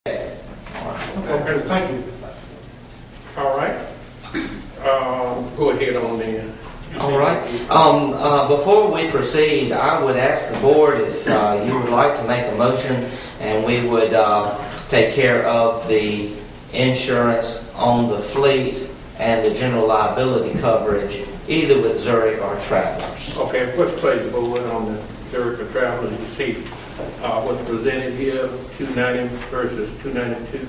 Okay, thank you. All right. Go ahead on then. All right. Before we proceed, I would ask the board if you would like to make a motion, and we would take care of the insurance on the fleet and the general liability coverage, either with Zurich or Travelers. Okay, what's the board on the Zurich or Travelers? You see what's presented here, 290 versus 292.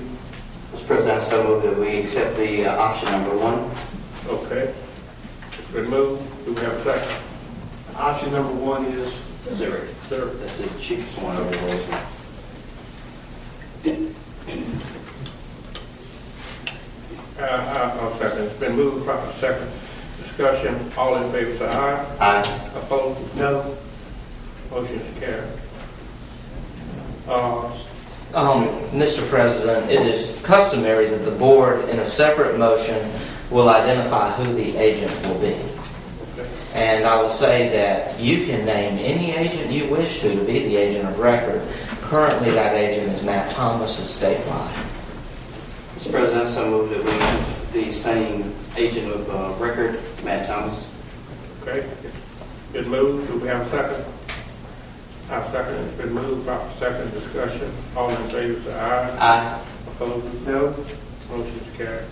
Mr. President, I so move that we accept the option number 1. Okay. It's been moved. Do we have a second? Option number 1 is Zurich. Zurich. That's the cheapest one over those one. I'll second. It's been moved. Proper second. Discussion. All in favor say aye. Aye. Opposed? no. Motion's carried. Mr. President, it is customary that the board, in a separate motion, will identify who the agent will be. Okay. And I will say that you can name any agent you wish to be the agent of record. Currently, that agent is Matt Thomas of Statewide. Mr. President, I so move that we have the same agent of record, Matt Thomas. Okay. It's been moved. Do we have a second? I second. It's been moved. Proper second. Discussion. All in favor say aye. Aye. Opposed? No. Motion's carried.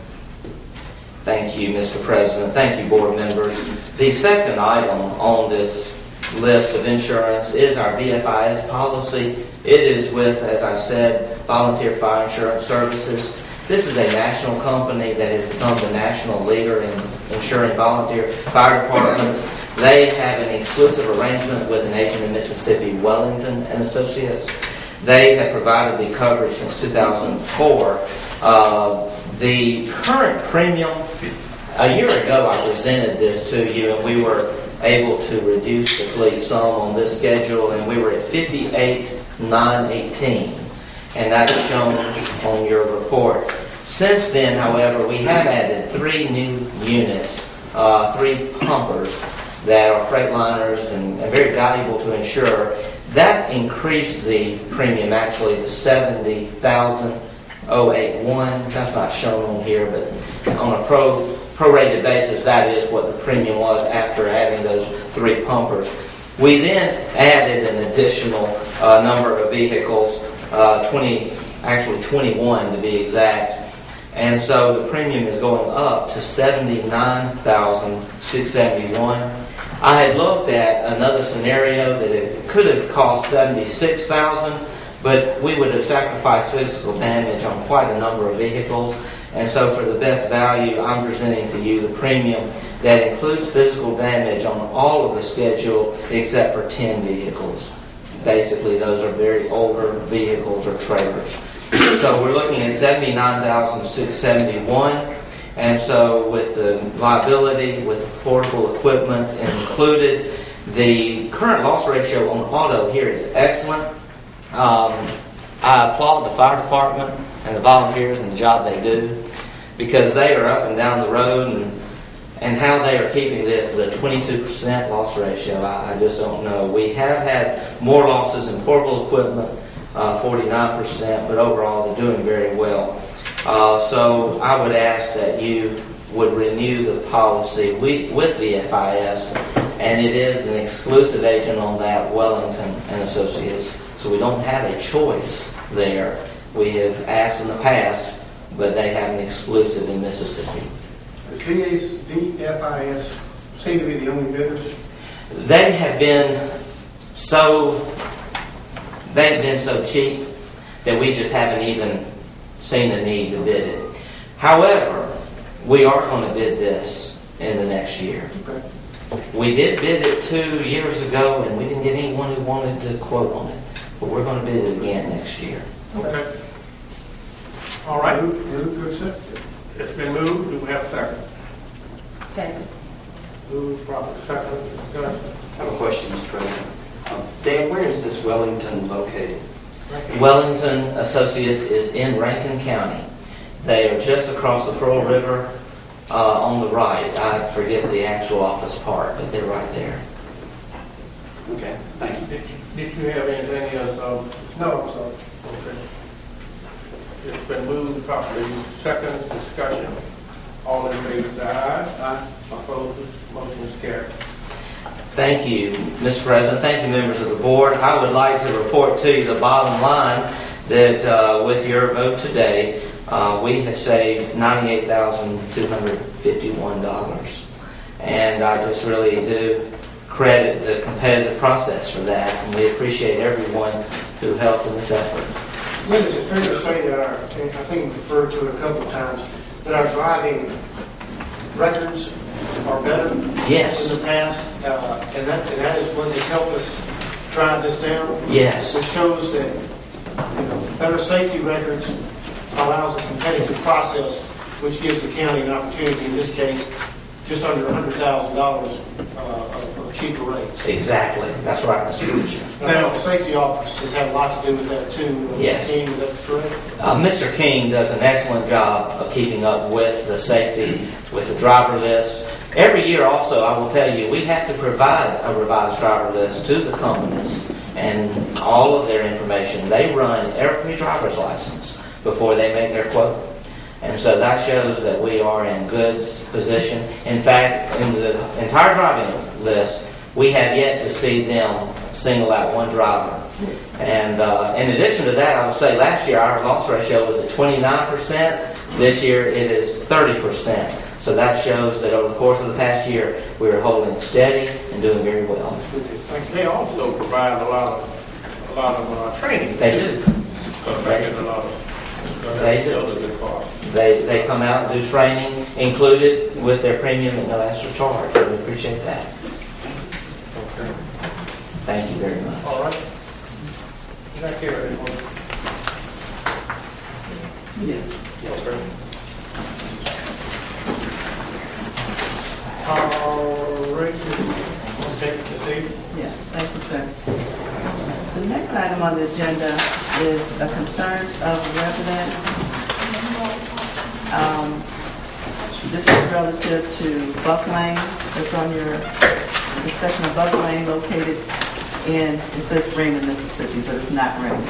Thank you, Mr. President. Thank you, board members. The second item on this list of insurance is our VFIS policy. It is with, as I said, Volunteer Fire Insurance Services. This is a national company that has become the national leader in insuring volunteer fire departments. They have an exclusive arrangement with an agent in Mississippi, Wellington and Associates. They have provided the coverage since 2004. The current premium, a year ago I presented this to you, and we were able to reduce the fleet sum on this schedule, and we were at $58,918, and that is shown on your report. Since then, however, we have added 3 new units, 3 pumpers that are Freightliners and very valuable to insure. That increased the premium actually to $70,081. That's not shown on here, but on a prorated basis, that is what the premium was after adding those 3 pumpers. We then added an additional number of vehicles, 21 to be exact. And so the premium is going up to $79,671. I had looked at another scenario that it could have cost $76,000, but we would have sacrificed physical damage on quite a number of vehicles. And so for the best value, I'm presenting to you the premium that includes physical damage on all of the schedule except for 10 vehicles. Basically, those are very older vehicles or trailers. So we're looking at $79,671. And so with the liability, with the portable equipment included, the current loss ratio on auto here is excellent. I applaud the fire department and the volunteers and the job they do, because they are up and down the road, and how they are keeping this at a 22% loss ratio, I just don't know. We have had more losses in portable equipment, 49%, but overall they're doing very well. So I would ask that you would renew the policy with VFIS, and it is an exclusive agent on that, Wellington and Associates. So we don't have a choice there. We have asked in the past, but they have an exclusive in Mississippi. VFIS seem to be the only bidders? They have been so cheap that we just haven't even seen the need to bid it. However, we are going to bid this in the next year. Okay. We did bid it 2 years ago, and we didn't get anyone who wanted to quote on it. But we're going to bid it again next year. Okay. All right. Move to accept it. It's been moved. Do we have a second? Second. Moved. Proper second. Discussion. I have a question, Mr. President. Dan, where is this Wellington located? Wellington Associates is in Rankin County. They are just across the Pearl River on the right. I forget the actual office part, but they're right there. Okay, thank you. Did you have anything else? No, so. Okay. It's been moved properly. Second discussion. All in favor, say aye. Aye. Opposed, motion is carried. Thank you, Mr. President. Thank you, members of the board. I would like to report to you the bottom line that with your vote today, we have saved $98,251. And I just really do credit the competitive process for that, and we appreciate everyone who helped in this effort. Lynn, is it fair to say that I think we referred to it a couple of times, that our driving records are better Yes. in the past? And that is what has helped us drive this down? Yes. It shows that better safety records allows a competitive process, which gives the county an opportunity, in this case, just under $100,000 of cheaper rates. Exactly. That's right, Mr. Preacher. Now, the safety office has had a lot to do with that too. Yes. King, is that correct? Mr. King does an excellent job of keeping up with the safety, with the driver list. Every year also, I will tell you, we have to provide a revised driver list to the companies and all of their information. They run every driver's license before they make their quote. And so that shows that we are in good position. In fact, in the entire driving list, we have yet to see them single out one driver. And in addition to that, I would say last year our loss ratio was at 29%. This year it is 30%. So that shows that over the course of the past year, we are holding steady and doing very well. They also provide a lot of training. They do. Because they get a lot of. They do. They come out and do training included with their premium at no extra charge. We appreciate that. Okay. Thank you very much. All right. Did I hear anyone? Yes. Okay. All right. Okay, Steve? Yes, thank you, sir. The next item on the agenda is a concern of a resident. This is relative to Buck Lane. It's on your discussion of Buck Lane located in, it says Raymond, Mississippi, but it's not Raymond.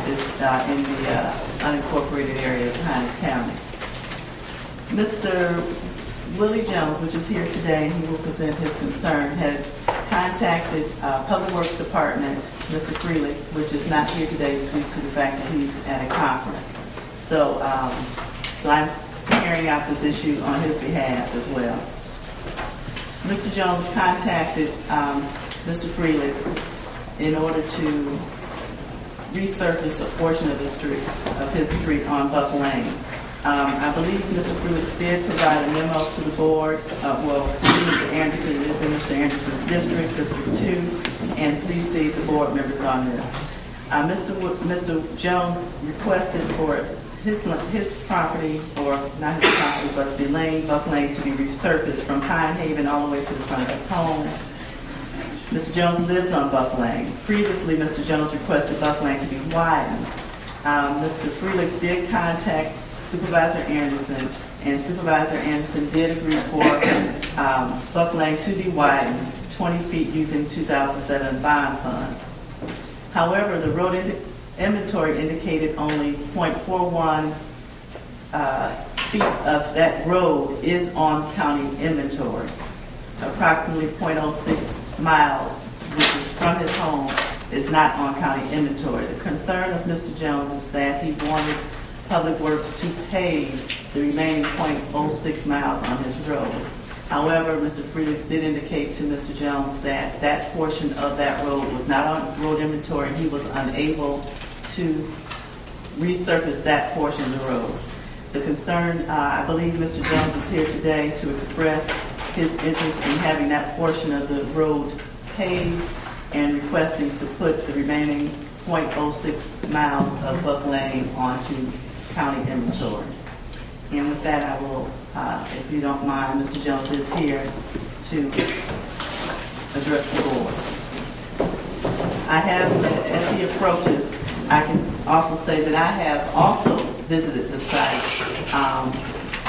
It's in the unincorporated area of Hinds County. Mr. Willie Jones, which is here today, he will present his concern, had contacted Public Works Department, Mr. Freelix, which is not here today due to the fact that he's at a conference. So I'm carrying out this issue on his behalf as well. Mr. Jones contacted Mr. Freelix in order to resurface a portion of his street on Buck Lane. I believe Mr. Freelix did provide a memo to the board, to Mr. Anderson, it is in Mr. Anderson's district, District 2, and CC the board members on this. Mr. Jones requested for his property, or not his property, but the lane, Buck Lane, to be resurfaced from Pine Haven all the way to the front of his home. Mr. Jones lives on Buck Lane. Previously, Mr. Jones requested Buck Lane to be widened. Mr. Freelix did contact Supervisor Anderson, and Supervisor Anderson did agree for Buck Lane to be widened 20 feet using 2007 bond funds. However, the road inventory indicated only 0.41 feet of that road is on county inventory. Approximately 0.06 miles, which is from his home, is not on county inventory. The concern of Mr. Jones is that he wanted Public Works to pave the remaining 0.06 miles on his road. However, Mr. Freelix did indicate to Mr. Jones that that portion of that road was not on road inventory, and he was unable to resurface that portion of the road. The concern, I believe Mr. Jones is here today to express his interest in having that portion of the road paved and requesting to put the remaining 0.06 miles of Buck Lane onto county inventory. And with that, I will, if you don't mind, Mr. Jones is here to address the board. I have, as he approaches, I can also say that I have also visited the site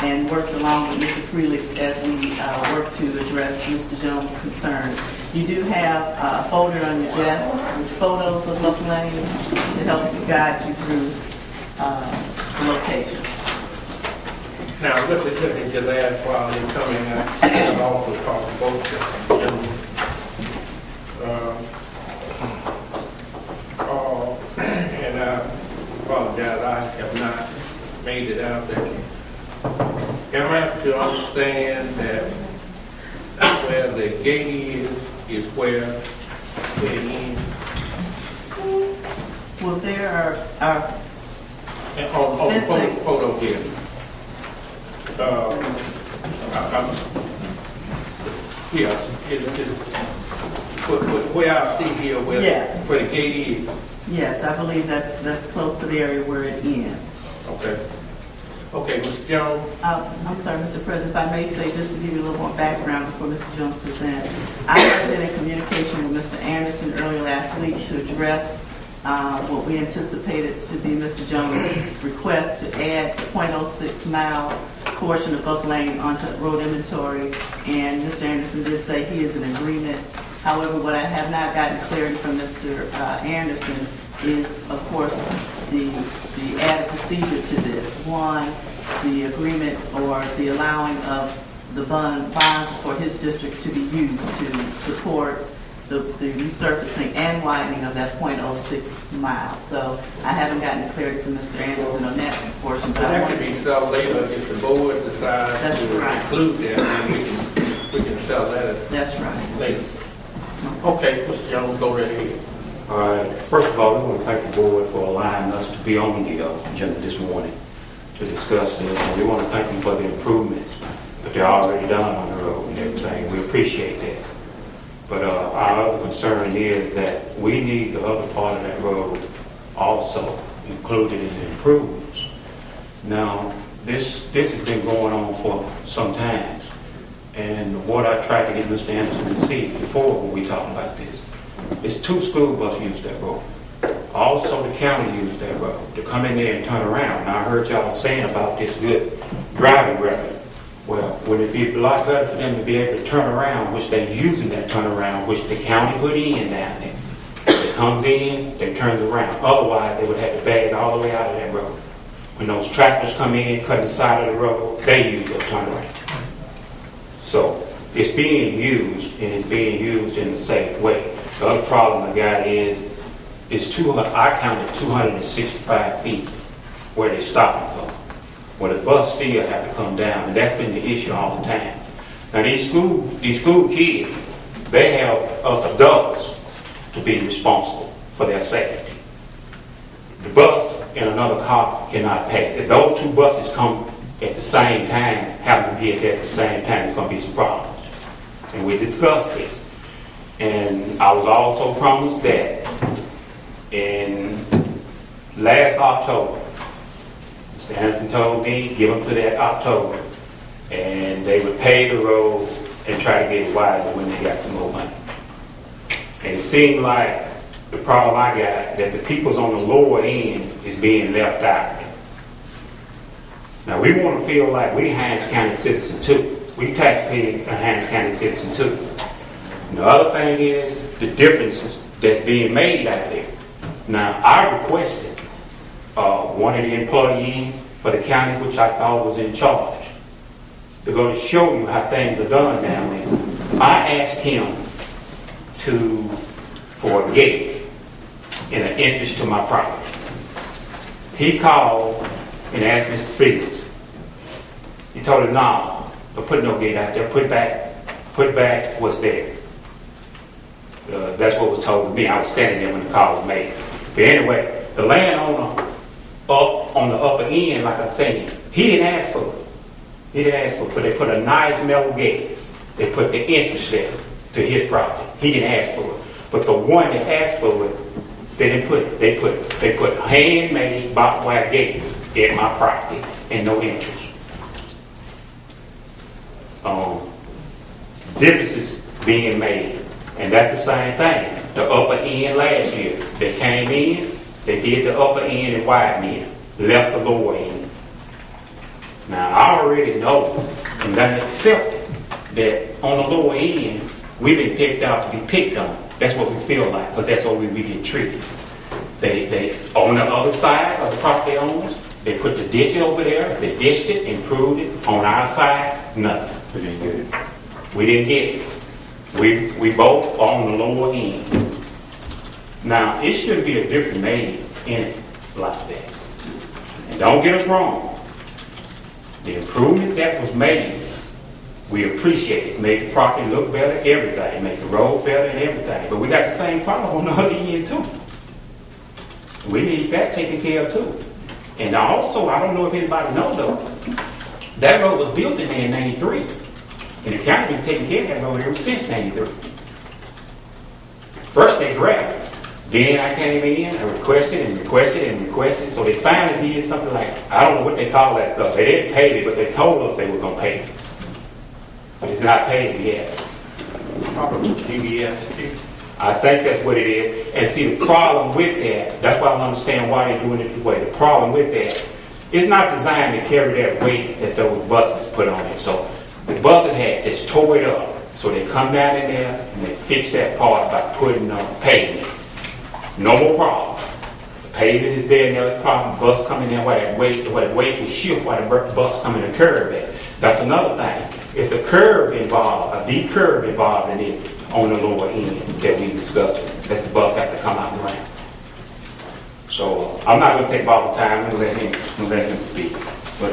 and worked along with Mr. Freelix as we work to address Mr. Jones' concern. You do have a folder on your desk with photos of Buck Lane to help guide you through communication. Now, let me just ask while they're coming, I've also talked to both gentlemen. And I apologize, I have not made it out there. Am I to understand that where the gate is where it ends? Well, there are On the fencing. photo here. Yes, where I see here where, Yes. where the gate is. Yes, I believe that's close to the area where it ends. Okay. Okay, Mr. Jones. I'm sorry, Mr. President, if I may say, just to give you a little more background before Mr. Jones presents. I have been in communication with Mr. Anderson earlier last week to address what we anticipated to be Mr. Jones' request to add the .06 mile portion of Buck Lane onto road inventory, and Mr. Anderson did say he is in agreement. However, what I have not gotten clarity from Mr. Anderson is, of course, the added procedure to this. One, the agreement or the allowing of the bond for his district to be used to support the resurfacing and widening of that .06 mile. So I haven't gotten clarity from Mr. Anderson on that portion. But That can be sold later if the board decides That's to right. include that, then we can sell that That's right. later. Okay, Mr. Jones, go right ahead. All right. First of all, we want to thank the board for allowing us to be on the agenda this morning to discuss this. And we want to thank them for the improvements that they're already done on the road and everything. We appreciate that. But our other concern is that we need the other part of that road also included in the improvements. Now, this has been going on for some time. And what I tried to get Mr. Anderson to see before when we talked about this is 2 school buses use that road. Also, the county used that road to come in there and turn around. Now, I heard y'all saying about this good driving record. Well, would it be a lot better for them to be able to turn around, which they're using that turnaround, which the county put in down there. It comes in, they turns around. Otherwise, they would have to bag all the way out of that road. When those tractors come in, cut the side of the road, they use that turnaround. So it's being used, and it's being used in a safe way. The other problem I got is I counted 265 feet where they're stopping from. Well, the bus still have to come down, and that's been the issue all the time. Now these school kids, they have us adults to be responsible for their safety. The bus and another car cannot pass. If those 2 buses come at the same time, happen to get there at the same time, there's going to be some problems. And we discussed this. And I was also promised that in last October, Mr. Anderson told me, give them to that October, and they would pave the road and try to get it wider when they got some more money. And it seemed like the problem I got, that the people's on the lower end is being left out. Now, we want to feel like we Hinds County citizens too. We taxpayers are Hinds County citizens too. And the other thing is the differences that's being made out there. Now, I requested one of the employees for the county, which I thought was in charge, to go to show you how things are done down there. I asked him for a gate in an entrance to my property. He called and asked Mr. Felix. He told him, no, don't put no gate out there. Put back what's there. That's what was told to me. I was standing there when the call was made. But anyway, the landowner up on the upper end, like I'm saying, he didn't ask for it. He didn't ask for it, but they put a nice metal gate. They put the entrance there to his property. He didn't ask for it. But the one that asked for it, they didn't put it. They put handmade barbed wire gates at my property and no entrance. Differences being made, and that's the same thing. The upper end last year, they came in, they did the upper end and widened it, left the lower end. Now I already know and done accepted that on the lower end we've been picked out to be picked on. That's what we feel like, because that's what we get treated. They on the other side of the property owners, They put the ditch over there, they dished it, improved it. On our side, nothing. We didn't get it. We didn't get it. We both are on the lower end. Now, it should be a different name in it like that. And don't get us wrong. The improvement that was made, we appreciate it. Made the property look better, everything. Made the road better and everything. But we got the same problem on the other end too. We need that taken care of too. And also, I don't know if anybody knows though, that road was built in there in 93. And the county been taking care of that road ever since 93. First they grabbed it. Then I came in and requested and requested and requested. So they finally did something like, I don't know what they call that stuff. They didn't pay it, but they told us they were going to pay it. But it's not paid yet. Probably DBS too. I think that's what it is. And see, the problem with that, that's why I don't understand why they're doing it this way. The problem with that, it's not designed to carry that weight that those buses put on it. So the buses had just tore it up. So they come down in there and they fix that part by putting pavement. No more problem. The pavement is there, now the problem. Bus coming in, where that weight will shift while the bus coming to curve at. That's another thing. It's a curve involved, a deep curve involved in this on the lower end that we discussed, that the bus have to come out and ramp. So I'm not going to take all the time. I'm going to let him speak. But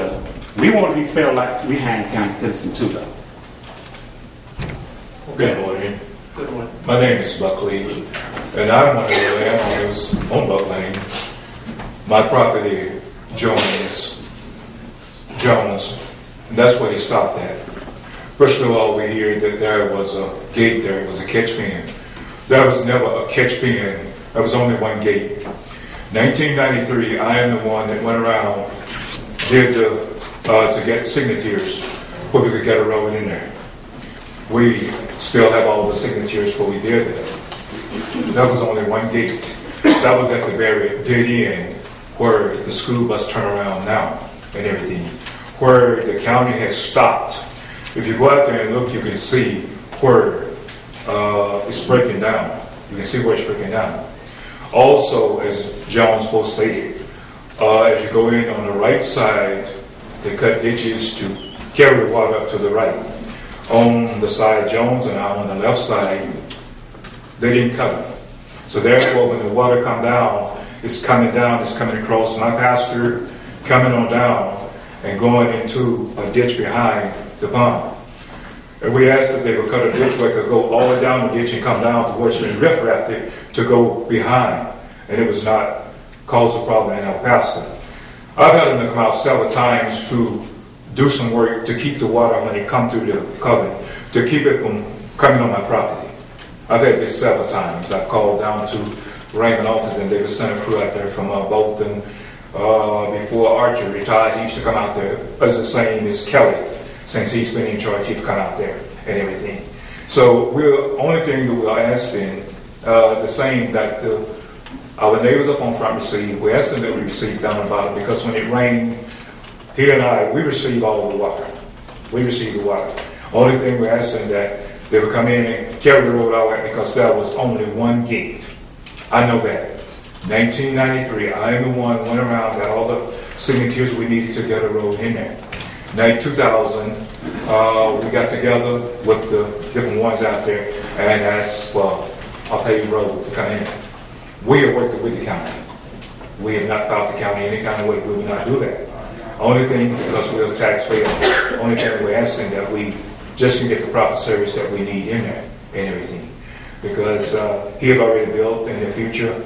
we want to be fair like we Hinds County citizens too, though. Good morning. Good one. My name is Buckley, and I'm one of the landowners on Buck Lane. My property Jones, and that's where he stopped at. First of all, we hear that there was a gate there, it was a catch pen. There was never a catch pen, there was only one gate. 1993, I am the one that went around, did to get signatures where we could get a road in there. We still have all the signatures where we did that. That was only one gate. That was at the very dead end where the school bus turn around now and everything, where the county has stopped. If you go out there and look, you can see where it's breaking down. You can see where it's breaking down. Also, as Jones both stated, as you go in on the right side, they cut ditches to carry the water up to the right. On the side Jones and I'm on the left side, they didn't cut it. So therefore, when the water come down, it's coming across my pasture, coming on down, and going into a ditch behind the pond. And we asked if they would cut a ditch where it could go all the way down the ditch and come down towards the riffraff to go behind. And it was not cause a problem in our pasture. I've had them come out several times to do some work to keep the water when it come through the covenant, to keep it from coming on my property. I've had this several times. I've called down to Raymond office and they would send a crew out there from Bolton. Before Archer retired, he used to come out there as the same as Kelly. Since he's been in charge, he'd come out there and everything. So only thing that we're asking, the same that our neighbors up on front received, we're asking that we receive down the bottom, because when it rained, he and I, we receive all the water. We receive the water. Only thing we're asking that they would come in and carry the road out because there was only one gate. I know that. 1993, I am the one went around, got all the signatures we needed to get a road in there. 2000, we got together with the different ones out there and asked for a paved road to come in. We have worked with the county. We have not fought the county any kind of way. We will not do that. Only thing, because we're taxpayers, only thing we're asking that we just can get the proper service that we need in there and everything. Because he had already built in the future.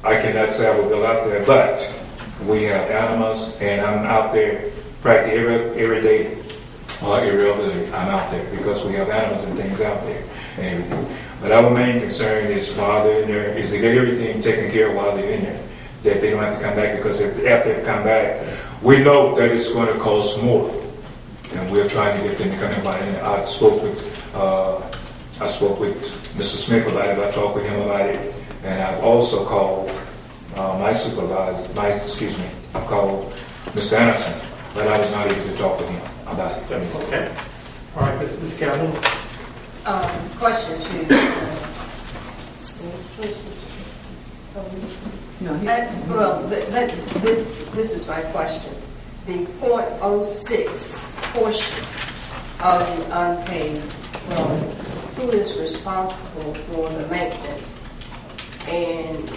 I cannot say I will build out there, but we have animals, and I'm out there practically every day, every other day. I'm out there because we have animals and things out there and everything. But our main concern is while they're in there, is to get everything taken care of while they're in there, that they don't have to come back, because after they come back, we know that it's going to cost more, and we're trying to get them to come in by. And I spoke with Mr. Smith about it. I talked with him about it, and I've also called my supervisor. I've called Mr. Anderson, but I was not able to talk with him about it. Okay. All right, Mr. Calhoun. Question to This is my question. The .06 portion of the unpaid road, who is responsible for the maintenance? And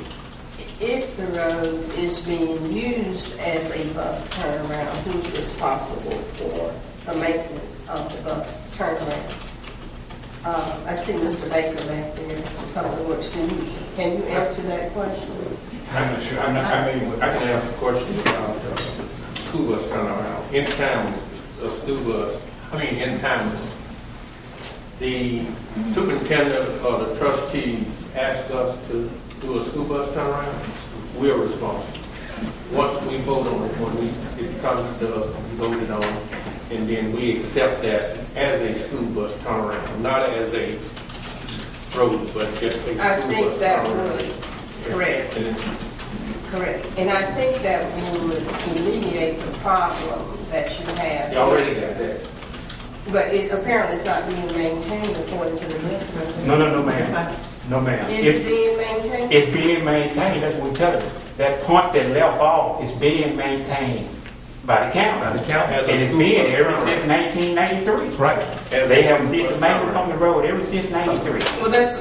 if the road is being used as a bus turnaround, who's responsible for the maintenance of the bus turnaround? I see Mr. Baker back there, Public Works. Can you answer that question? I'm not sure. I can answer the question about school bus turnaround. Anytime a school bus, anytime the superintendent or the trustee ask us to do a school bus turnaround, we're responsible. Once we vote on it, it comes to us, we voted on, and then we accept that as a school bus turnaround, not as a road, but just a school bus turnaround. I think that would, correct. And I think that would alleviate the problem that you have. You already got that. But apparently it's not being maintained according to the district. No, ma'am. No, ma'am. It's being maintained? It's being maintained, that's what we tell you. That point that left off is being maintained by the county. And it's been ever since 1993. Right. And they haven't did the maintenance on the road ever since 93. Well, that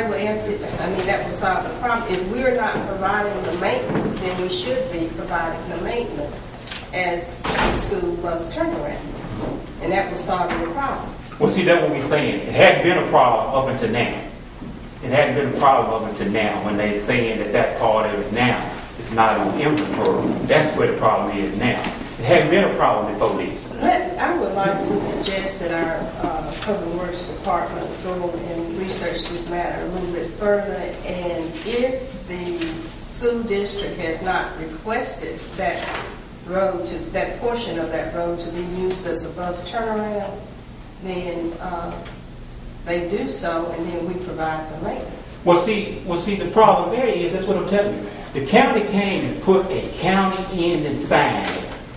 will answer, that will solve the problem. If we're not providing the maintenance, then we should be providing the maintenance as a school bus turnaround. And that will solve your problem. Well, see, that's what we're saying. It hadn't been a problem up until now. It hadn't been a problem up until now when they're saying that part of it now is not on inventory. That's where the problem is now. It hadn't been a problem before this. I would like to suggest that our Public Works Department go and research this matter a little bit further, and if the school district has not requested that portion of that road to be used as a bus turnaround, then they do so, and then we provide the maintenance. Well, see, the problem there is, that's what I'm telling you. The county came and put a county-ending sign.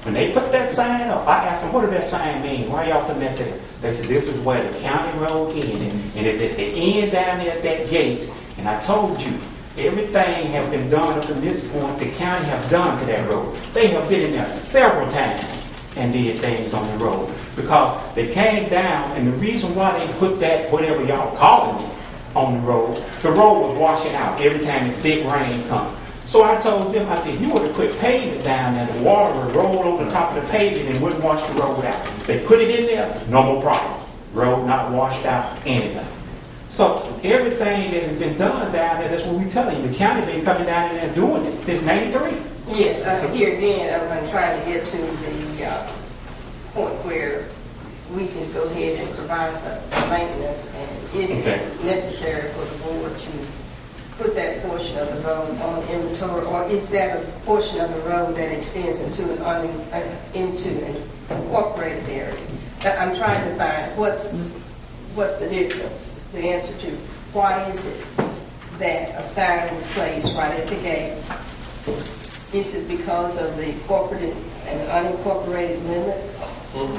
When they put that sign up, I asked them, what does that sign mean? Why y'all putting that there? They said, this is where the county road ended, and it's at the end down there at that gate. And I told you, everything have been done up to this point, the county have done to that road. They have been in there several times and did things on the road. Because they came down, and the reason why they put that, whatever y'all calling it, on the road was washing out every time the big rain comes. So I told them, I said, you would have put pavement down there, the water would roll over the top of the pavement and wouldn't wash the road out. They put it in there, no more problem. Road not washed out, anything. So everything that has been done down there, that's what we're telling you. The county been coming down in there doing it since 93. Yes, here again, I'm trying to get to the point where we can go ahead and provide the maintenance, and it is necessary for the board to put that portion of the road on inventory, or is that a portion of the road that extends into an incorporated area? I'm trying to find what's the difference, the answer to why is it that a sign was placed right at the gate? Is it because of the corporate and unincorporated limits? No.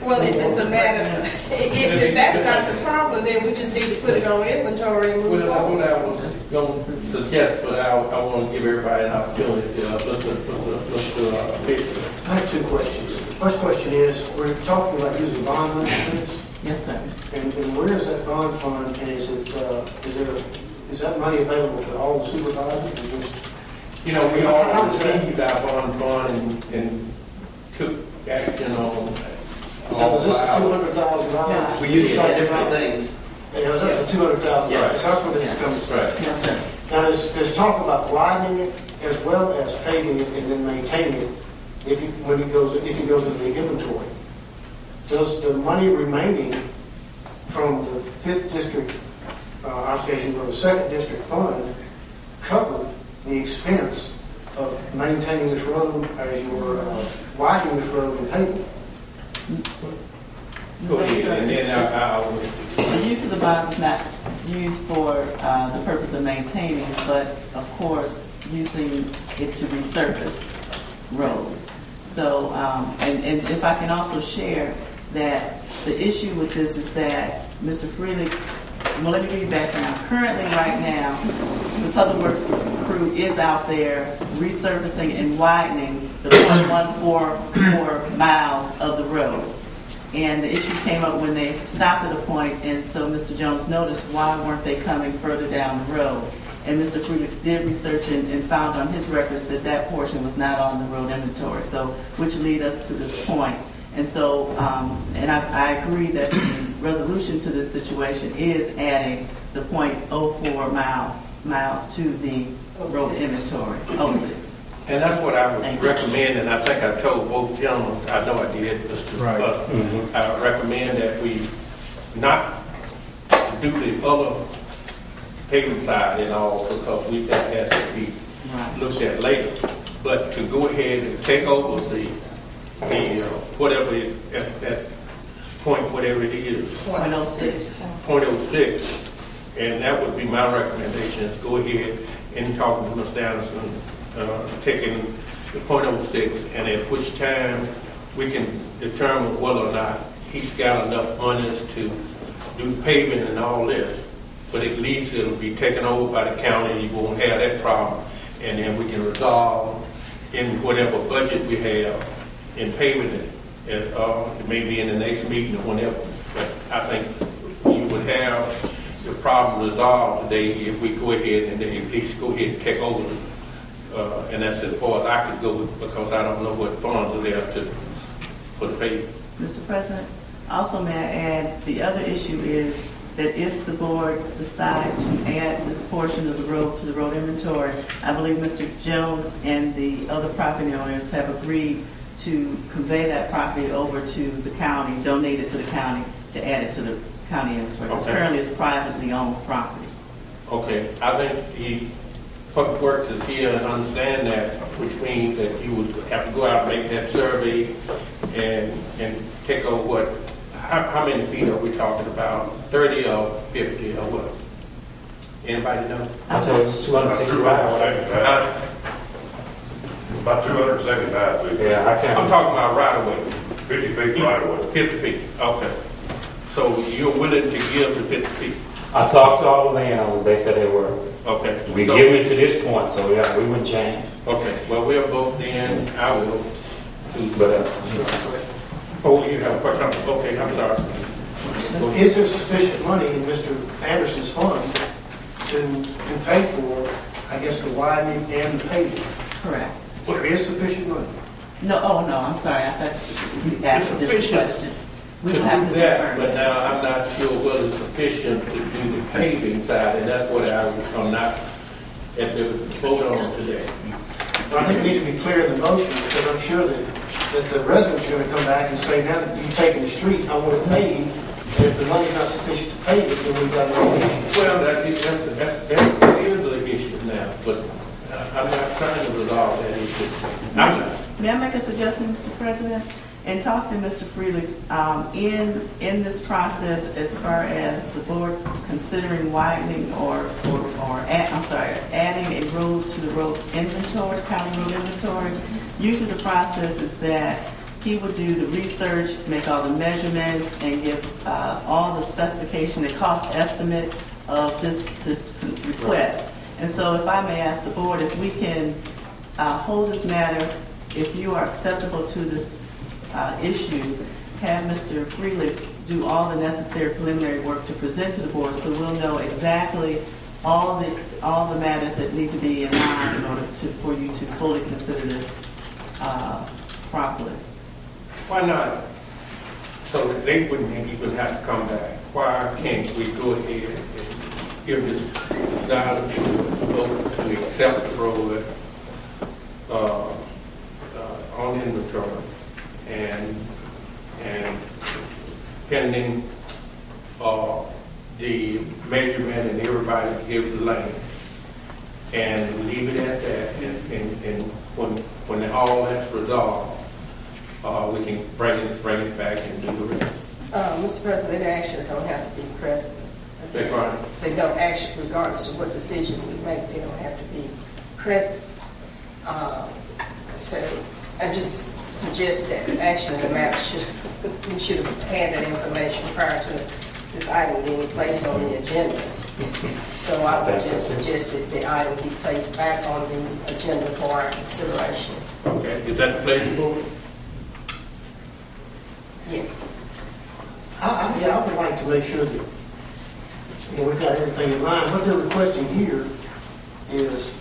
Well, if it's a matter, if that's not the problem, then we just need to put it on inventory and move Well, on. that's what I was going to suggest, but I want to give everybody an opportunity to let's fix it. I have two questions. First question is, we're talking about using bond money for this, Yes, sir. and where is that bond fund, and is that money available to all the supervisors, or just? We all received our bond and took action on. Was this $200,000? We use it for different things. It was up to $200,000. Yeah. So that's what this comes from. Right. Yes, sir. Now, there's talk about widening it as well as paving it and then maintaining it if it goes into the inventory. Does the money remaining from the 5th district obligation or the 2nd district fund cover the expense of maintaining this road as you're widening this road and paving it? Go ahead, and then I'll. The use of the bonds is not used for the purpose of maintaining, but of course using it to resurface roads. So, and if I can also share that the issue with this is that Mr. Freely well, let me give you background. Currently, right now, the Public Works crew is out there resurfacing and widening the 0.144 miles of the road. And the issue came up when they stopped at a point, and so Mr. Jones noticed why weren't they coming further down the road. And Mr. Felix did research and found on his records that that portion was not on the road inventory, so which lead us to this point. And so, and I agree that the resolution to this situation is adding the 0.04 miles to the road inventory, 06. And that's what I would recommend, and I think I told both gentlemen, I know I did, Mr. Buck, I recommend that we not do the other paving side and all, because we that has to be looked at later. But to go ahead and take over the whatever it, that point, whatever it is, 0.06, and that would be my recommendation, is go ahead and talk to Mr. Anderson, taking the 0.06, and at which time we can determine whether or not he's got enough monies to do paving and all this. But at least it'll be taken over by the county, you won't have that problem, and then we can resolve in whatever budget we have in paving it. It may be in the next meeting or whenever, but I think you would have the problem resolved today if we go ahead and then at least go ahead and take over it. And that's as far as I could go, because I don't know what funds are there for the paving. Mr. President, also may I add, the other issue is that if the board decides to add this portion of the road to the road inventory, I believe Mr. Jones and the other property owners have agreed to convey that property over to the county, donate it to the county to add it to the county inventory. Because currently it's privately owned property. Okay, I think the Public Works is here and understand that, which means that you would have to go out and make that survey and take over what. How many feet are we talking about? 30 or 50 or what? Anybody know? I told you it's 265. About 275 feet. Yeah, I can't. I'm talking about right away. 50 feet right away. 50 feet, okay. So you're willing to give the 50 feet? I talked to all the landowners, they said they were. Okay. We give it to this point, so yeah, we wouldn't change. Okay, well, we'll vote then, I will. But Oh, you have a question? Okay, I'm sorry. Is there sufficient money in Mr. Anderson's fund to pay for, I guess, the widening and the paving? Correct. There is sufficient money. No, I'm sorry. I thought you asked a different question. To do that, but now I'm not sure whether it's sufficient to do the paving side, and that's what I'm not at the vote on today. But I think we need to be clear in the motion, because I'm sure that the residents are going to come back and say, now that you've taken the street, I want to pave, and if the money's not sufficient to pave it, then we've got no issue. Well, that is the issue now, but I'm not trying to resolve that issue. I'm not. May I make a suggestion, Mr. President? And talk to Mr. Felix in this process, as far as the board considering widening or adding a road to the road inventory, county road inventory. Usually the process is that he would do the research, make all the measurements, and give all the specification, the cost estimate of this request. And so, if I may ask the board, if we can hold this matter, if you are acceptable to this issue, have Mr. Felix do all the necessary preliminary work to present to the board, so we'll know exactly all the matters that need to be in line in order for you to fully consider this properly. Why not? So that they wouldn't even have to come back. Why can't we go ahead and give this desire vote to accept the road on inventory and pending the measurement and everybody give the lane and leave it at that, and when all that's resolved, we can bring it back and do the rest. Mr. President, they actually don't have to be present. That's right. They don't actually, regardless of what decision we make, they don't have to be present. So I just suggest that actually the map we should have had that information prior to this item being placed on the agenda. So I would That's just okay. suggest that the item be placed back on the agenda for our consideration. Okay, is that the pleasure, board? Yes. Yeah, I would like to make sure that, we've got everything in line. What they're requesting here is